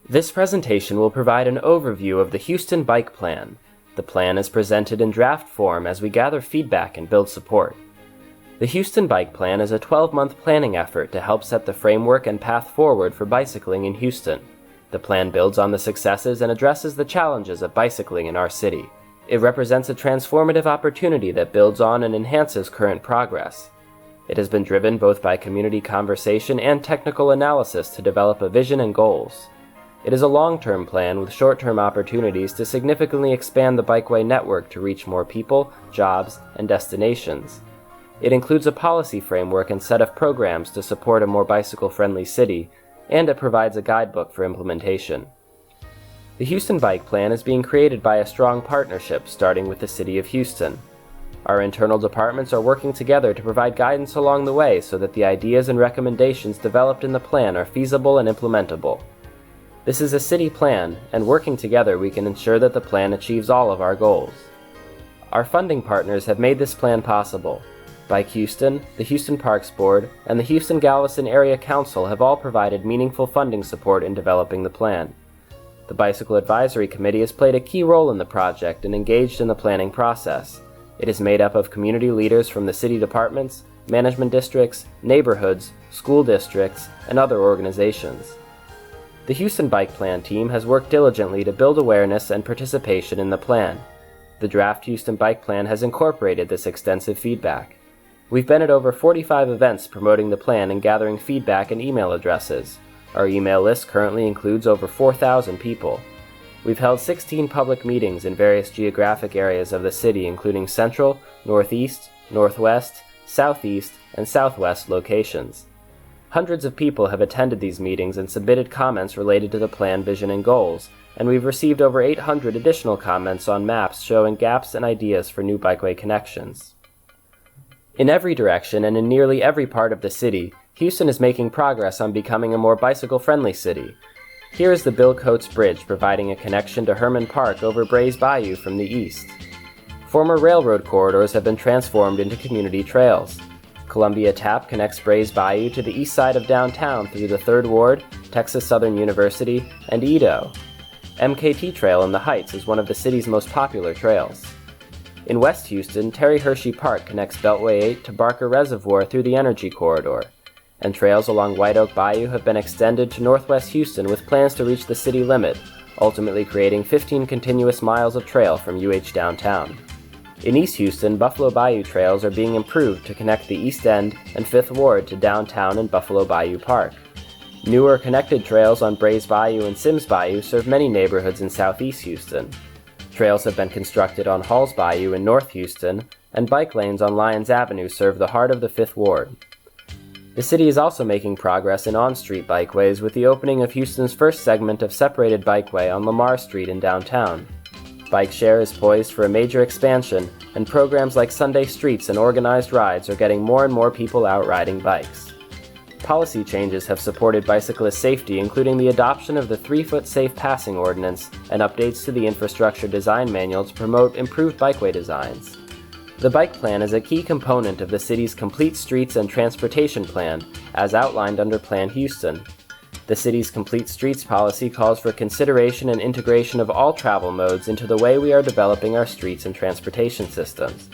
This presentation will provide an overview of the Houston Bike Plan. The plan is presented in draft form as we gather feedback and build support. The Houston Bike Plan is a 12-month planning effort to help set the framework and path forward for bicycling in Houston. The plan builds on the successes and addresses the challenges of bicycling in our city. It represents a transformative opportunity that builds on and enhances current progress. It has been driven both by community conversation and technical analysis to develop a vision and goals. It is a long-term plan with short-term opportunities to significantly expand the bikeway network to reach more people, jobs, and destinations. It includes a policy framework and set of programs to support a more bicycle-friendly city, and it provides a guidebook for implementation. The Houston Bike Plan is being created by a strong partnership starting with the City of Houston. Our internal departments are working together to provide guidance along the way so that the ideas and recommendations developed in the plan are feasible and implementable. This is a city plan, and working together we can ensure that the plan achieves all of our goals. Our funding partners have made this plan possible. Bike Houston, the Houston Parks Board, and the Houston-Galveston Area Council have all provided meaningful funding support in developing the plan. The Bicycle Advisory Committee has played a key role in the project and engaged in the planning process. It is made up of community leaders from the city departments, management districts, neighborhoods, school districts, and other organizations. The Houston Bike Plan team has worked diligently to build awareness and participation in the plan. The draft Houston Bike Plan has incorporated this extensive feedback. We've been at over 45 events promoting the plan and gathering feedback and email addresses. Our email list currently includes over 4,000 people. We've held 16 public meetings in various geographic areas of the city, including Central, Northeast, Northwest, Southeast, and Southwest locations. Hundreds of people have attended these meetings and submitted comments related to the plan, vision, and goals, and we've received over 800 additional comments on maps showing gaps and ideas for new bikeway connections. In every direction and in nearly every part of the city, Houston is making progress on becoming a more bicycle-friendly city. Here is the Bill Coates Bridge providing a connection to Herman Park over Brays Bayou from the east. Former railroad corridors have been transformed into community trails. Columbia Tap connects Brays Bayou to the east side of downtown through the 3rd Ward, Texas Southern University, and Edo. MKT Trail in the Heights is one of the city's most popular trails. In West Houston, Terry Hershey Park connects Beltway 8 to Barker Reservoir through the Energy Corridor, and trails along White Oak Bayou have been extended to Northwest Houston with plans to reach the city limit, ultimately creating 15 continuous miles of trail from UH downtown. In East Houston, Buffalo Bayou trails are being improved to connect the East End and 5th Ward to downtown and Buffalo Bayou Park. Newer connected trails on Brays Bayou and Sims Bayou serve many neighborhoods in Southeast Houston. Trails have been constructed on Halls Bayou in North Houston, and bike lanes on Lyons Avenue serve the heart of the 5th Ward. The city is also making progress in on-street bikeways with the opening of Houston's first segment of separated bikeway on Lamar Street in downtown. Bike share is poised for a major expansion, and programs like Sunday Streets and organized rides are getting more and more people out riding bikes. Policy changes have supported bicyclist safety, including the adoption of the 3-foot safe passing ordinance and updates to the infrastructure design manual to promote improved bikeway designs. The bike plan is a key component of the city's Complete Streets and Transportation Plan, as outlined under Plan Houston. The city's Complete Streets policy calls for consideration and integration of all travel modes into the way we are developing our streets and transportation systems.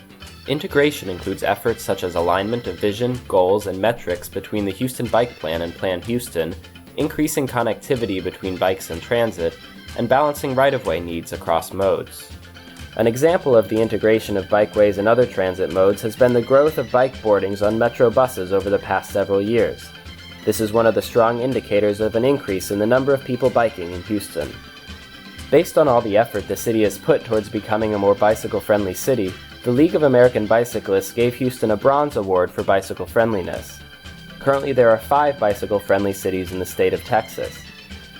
Integration includes efforts such as alignment of vision, goals, and metrics between the Houston Bike Plan and Plan Houston, increasing connectivity between bikes and transit, and balancing right-of-way needs across modes. An example of the integration of bikeways and other transit modes has been the growth of bike boardings on metro buses over the past several years. This is one of the strong indicators of an increase in the number of people biking in Houston. Based on all the effort the city has put towards becoming a more bicycle-friendly city, the League of American Bicyclists gave Houston a Bronze Award for bicycle friendliness. Currently, there are 5 bicycle-friendly cities in the state of Texas.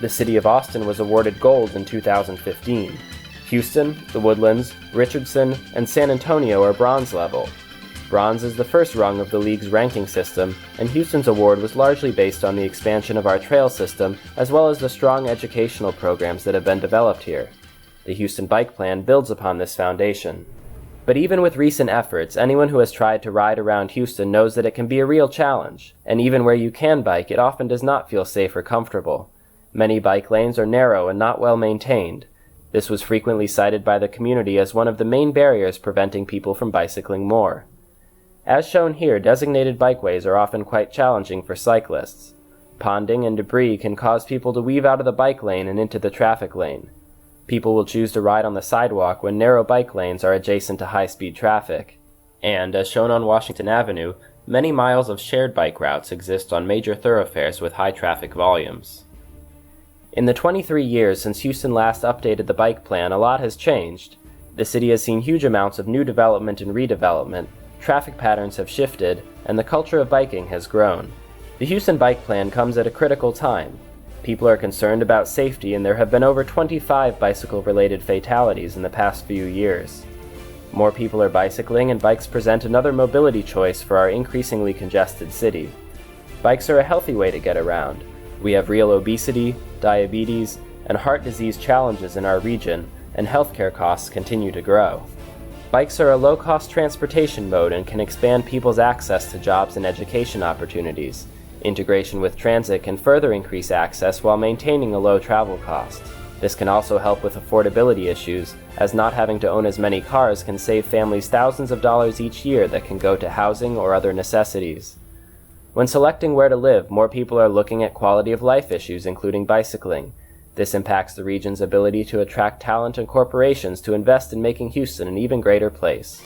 The city of Austin was awarded Gold in 2015. Houston, the Woodlands, Richardson, and San Antonio are Bronze level. Bronze is the first rung of the league's ranking system, and Houston's award was largely based on the expansion of our trail system as well as the strong educational programs that have been developed here. The Houston Bike Plan builds upon this foundation. But even with recent efforts, anyone who has tried to ride around Houston knows that it can be a real challenge, and even where you can bike, it often does not feel safe or comfortable. Many bike lanes are narrow and not well maintained. This was frequently cited by the community as one of the main barriers preventing people from bicycling more. As shown here, designated bikeways are often quite challenging for cyclists. Ponding and debris can cause people to weave out of the bike lane and into the traffic lane. People will choose to ride on the sidewalk when narrow bike lanes are adjacent to high-speed traffic. And, as shown on Washington Avenue, many miles of shared bike routes exist on major thoroughfares with high traffic volumes. In the 23 years since Houston last updated the bike plan, a lot has changed. The city has seen huge amounts of new development and redevelopment, traffic patterns have shifted, and the culture of biking has grown. The Houston Bike Plan comes at a critical time. People are concerned about safety, and there have been over 25 bicycle-related fatalities in the past few years. More people are bicycling, and bikes present another mobility choice for our increasingly congested city. Bikes are a healthy way to get around. We have real obesity, diabetes, and heart disease challenges in our region, and healthcare costs continue to grow. Bikes are a low-cost transportation mode and can expand people's access to jobs and education opportunities. Integration with transit can further increase access while maintaining a low travel cost. This can also help with affordability issues, as not having to own as many cars can save families thousands of dollars each year that can go to housing or other necessities. When selecting where to live, more people are looking at quality of life issues, including bicycling. This impacts the region's ability to attract talent and corporations to invest in making Houston an even greater place.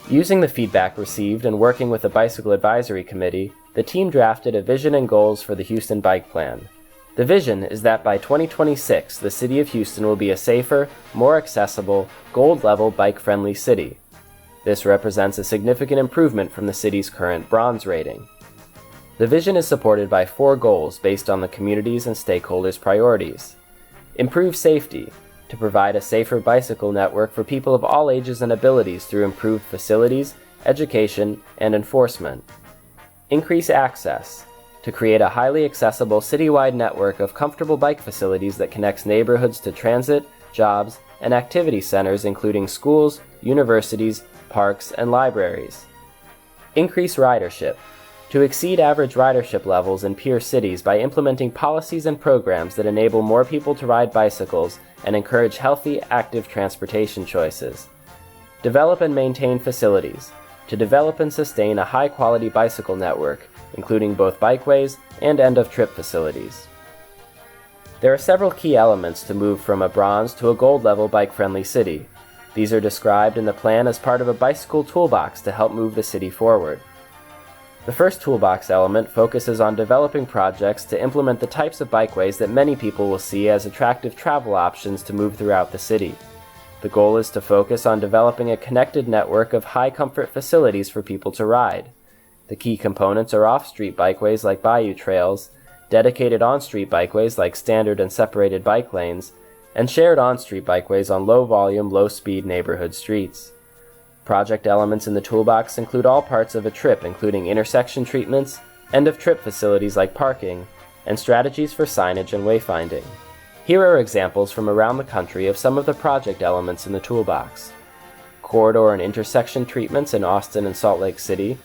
Using the feedback received and working with the Bicycle Advisory Committee, the team drafted a vision and goals for the Houston Bike Plan. The vision is that by 2026, the city of Houston will be a safer, more accessible, gold-level bike-friendly city. This represents a significant improvement from the city's current bronze rating. The vision is supported by 4 goals based on the community's and stakeholders' priorities. Improve safety, to provide a safer bicycle network for people of all ages and abilities through improved facilities, education, and enforcement. Increase access, to create a highly accessible citywide network of comfortable bike facilities that connects neighborhoods to transit, jobs, and activity centers including schools, universities, parks, and libraries. Increase ridership, to exceed average ridership levels in peer cities by implementing policies and programs that enable more people to ride bicycles and encourage healthy, active transportation choices. Develop and maintain facilities, to develop and sustain a high-quality bicycle network, including both bikeways and end-of-trip facilities. There are several key elements to move from a bronze to a gold-level bike-friendly city. These are described in the plan as part of a bicycle toolbox to help move the city forward. The first toolbox element focuses on developing projects to implement the types of bikeways that many people will see as attractive travel options to move throughout the city. The goal is to focus on developing a connected network of high-comfort facilities for people to ride. The key components are off-street bikeways like bayou trails, dedicated on-street bikeways like standard and separated bike lanes, and shared on-street bikeways on low-volume, low-speed neighborhood streets. Project elements in the toolbox include all parts of a trip, including intersection treatments, end-of-trip facilities like parking, and strategies for signage and wayfinding. Here are examples from around the country of some of the project elements in the toolbox: corridor and intersection treatments in Austin and Salt Lake City,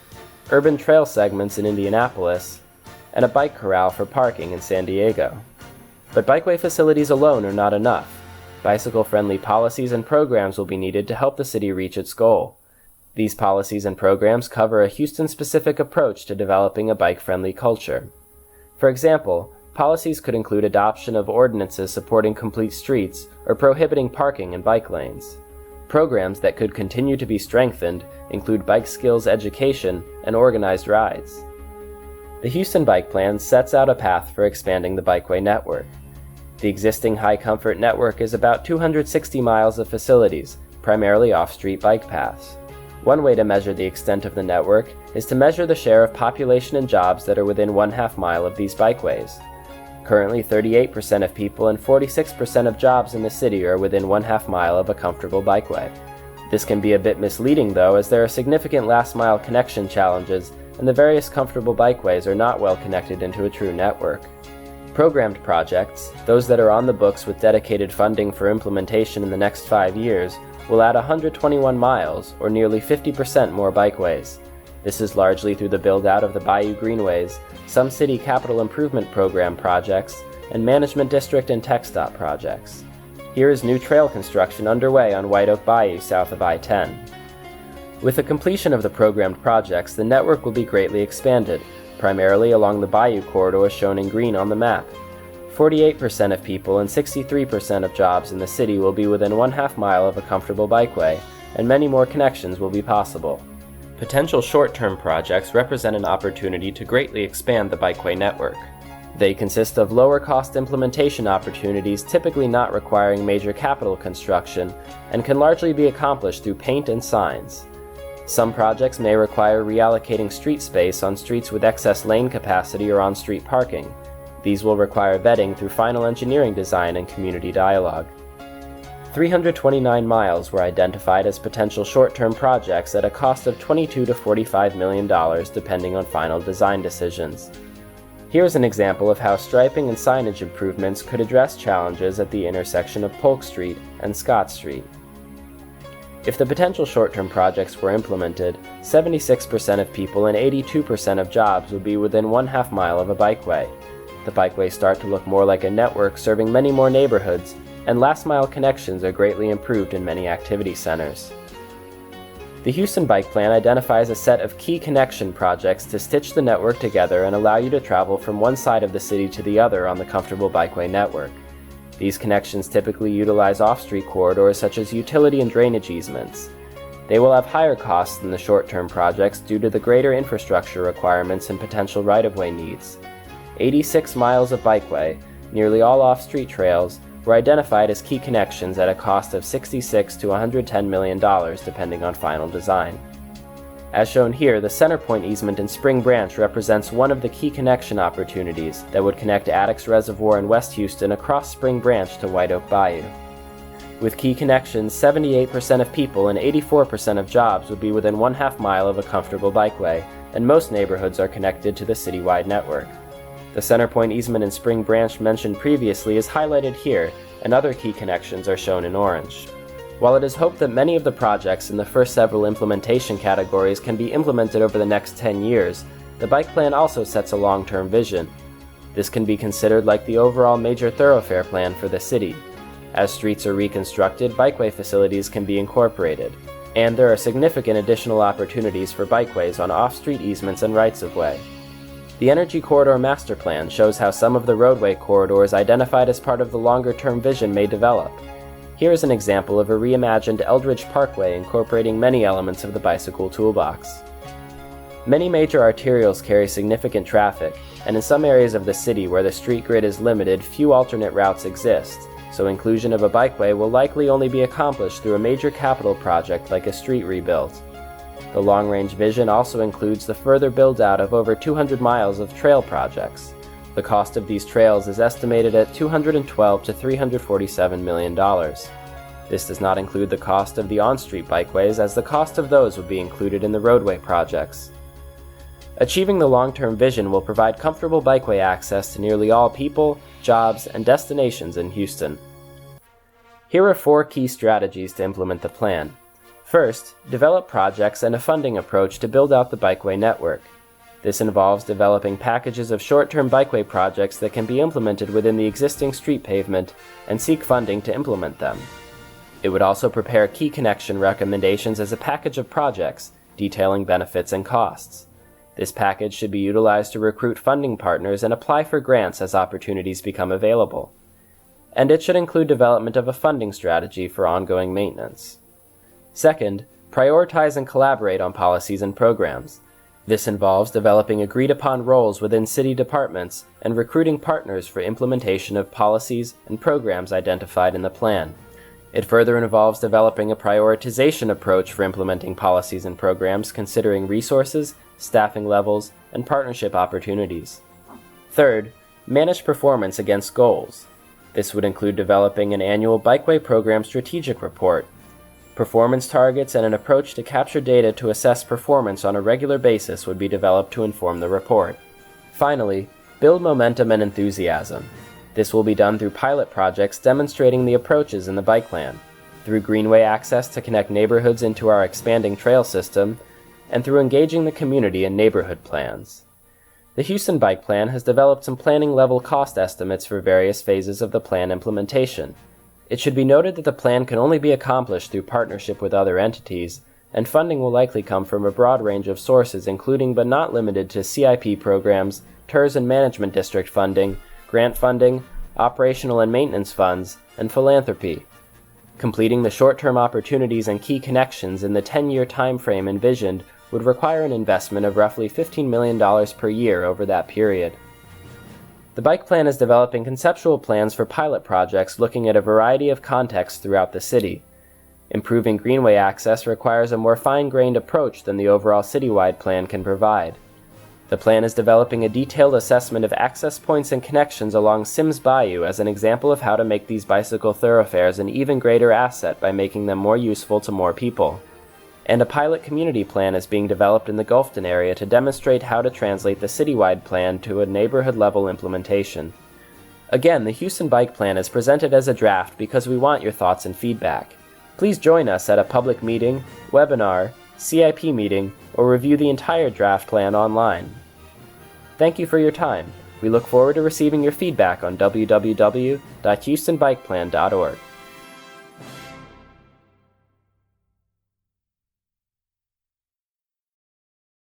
urban trail segments in Indianapolis, and a bike corral for parking in San Diego. But bikeway facilities alone are not enough. Bicycle-friendly policies and programs will be needed to help the city reach its goal. These policies and programs cover a Houston-specific approach to developing a bike-friendly culture. For example, policies could include adoption of ordinances supporting complete streets or prohibiting parking in bike lanes. Programs that could continue to be strengthened include bike skills education and organized rides. The Houston Bike Plan sets out a path for expanding the bikeway network. The existing high-comfort network is about 260 miles of facilities, primarily off-street bike paths. One way to measure the extent of the network is to measure the share of population and jobs that are within 1/2 mile of these bikeways. Currently, 38% of people and 46% of jobs in the city are within 1/2 mile of a comfortable bikeway. This can be a bit misleading though, as there are significant last-mile connection challenges and the various comfortable bikeways are not well connected into a true network. Programmed projects, those that are on the books with dedicated funding for implementation in the next 5 years, will add 121 miles, or nearly 50% more bikeways. This is largely through the build-out of the Bayou Greenways, some city capital improvement program projects, and management district and tech stop projects. Here is new trail construction underway on White Oak Bayou south of I-10. With the completion of the programmed projects, the network will be greatly expanded, primarily along the bayou corridor shown in green on the map. 48% of people and 63% of jobs in the city will be within 1/2 mile of a comfortable bikeway, and many more connections will be possible. Potential short-term projects represent an opportunity to greatly expand the bikeway network. They consist of lower-cost implementation opportunities typically not requiring major capital construction and can largely be accomplished through paint and signs. Some projects may require reallocating street space on streets with excess lane capacity or on-street parking. These will require vetting through final engineering design and community dialogue. 329 miles were identified as potential short-term projects at a cost of $22 to $45 million depending on final design decisions. Here's an example of how striping and signage improvements could address challenges at the intersection of Polk Street and Scott Street. If the potential short-term projects were implemented, 76% of people and 82% of jobs would be within 1/2 mile of a bikeway. The bikeways start to look more like a network serving many more neighborhoods, and last-mile connections are greatly improved in many activity centers. The Houston Bike Plan identifies a set of key connection projects to stitch the network together and allow you to travel from one side of the city to the other on the comfortable bikeway network. These connections typically utilize off-street corridors such as utility and drainage easements. They will have higher costs than the short-term projects due to the greater infrastructure requirements and potential right-of-way needs. 86 miles of bikeway, nearly all off-street trails, were identified as key connections at a cost of $66 to $110 million depending on final design. As shown here, the Centerpoint easement in Spring Branch represents one of the key connection opportunities that would connect Addicks Reservoir in West Houston across Spring Branch to White Oak Bayou. With key connections, 78% of people and 84% of jobs would be within 1/2 mile of a comfortable bikeway, and most neighborhoods are connected to the citywide network. The Centerpoint easement in Spring Branch mentioned previously is highlighted here, and other key connections are shown in orange. While it is hoped that many of the projects in the first several implementation categories can be implemented over the next 10 years, the bike plan also sets a long-term vision. This can be considered like the overall major thoroughfare plan for the city. As streets are reconstructed, bikeway facilities can be incorporated, and there are significant additional opportunities for bikeways on off-street easements and rights-of-way. The Energy Corridor Master Plan shows how some of the roadway corridors identified as part of the longer-term vision may develop. Here is an example of a reimagined Eldridge Parkway incorporating many elements of the bicycle toolbox. Many major arterials carry significant traffic, and in some areas of the city where the street grid is limited, few alternate routes exist, so inclusion of a bikeway will likely only be accomplished through a major capital project like a street rebuild. The long-range vision also includes the further build-out of over 200 miles of trail projects. The cost of these trails is estimated at $212 to $347 million. This does not include the cost of the on-street bikeways, as the cost of those would be included in the roadway projects. Achieving the long-term vision will provide comfortable bikeway access to nearly all people, jobs, and destinations in Houston. Here are 4 key strategies to implement the plan. First, develop projects and a funding approach to build out the bikeway network. This involves developing packages of short-term bikeway projects that can be implemented within the existing street pavement and seek funding to implement them. It would also prepare key connection recommendations as a package of projects, detailing benefits and costs. This package should be utilized to recruit funding partners and apply for grants as opportunities become available. And it should include development of a funding strategy for ongoing maintenance. Second, prioritize and collaborate on policies and programs. This involves developing agreed-upon roles within city departments and recruiting partners for implementation of policies and programs identified in the plan. It further involves developing a prioritization approach for implementing policies and programs considering resources, staffing levels, and partnership opportunities. Third, manage performance against goals. This would include developing an annual bikeway program strategic report, performance targets, and an approach to capture data to assess performance on a regular basis would be developed to inform the report. Finally, build momentum and enthusiasm. This will be done through pilot projects demonstrating the approaches in the bike plan, through greenway access to connect neighborhoods into our expanding trail system, and through engaging the community in neighborhood plans. The Houston Bike Plan has developed some planning-level cost estimates for various phases of the plan implementation. It should be noted that the plan can only be accomplished through partnership with other entities, and funding will likely come from a broad range of sources including but not limited to CIP programs, TERS and Management District funding, grant funding, operational and maintenance funds, and philanthropy. Completing the short-term opportunities and key connections in the 10-year time frame envisioned would require an investment of roughly $15 million per year over that period. The Bike Plan is developing conceptual plans for pilot projects looking at a variety of contexts throughout the city. Improving greenway access requires a more fine-grained approach than the overall citywide plan can provide. The plan is developing a detailed assessment of access points and connections along Sims Bayou as an example of how to make these bicycle thoroughfares an even greater asset by making them more useful to more people. And a pilot community plan is being developed in the Gulfton area to demonstrate how to translate the citywide plan to a neighborhood-level implementation. Again, the Houston Bike Plan is presented as a draft because we want your thoughts and feedback. Please join us at a public meeting, webinar, CIP meeting, or review the entire draft plan online. Thank you for your time. We look forward to receiving your feedback on www.houstonbikeplan.org.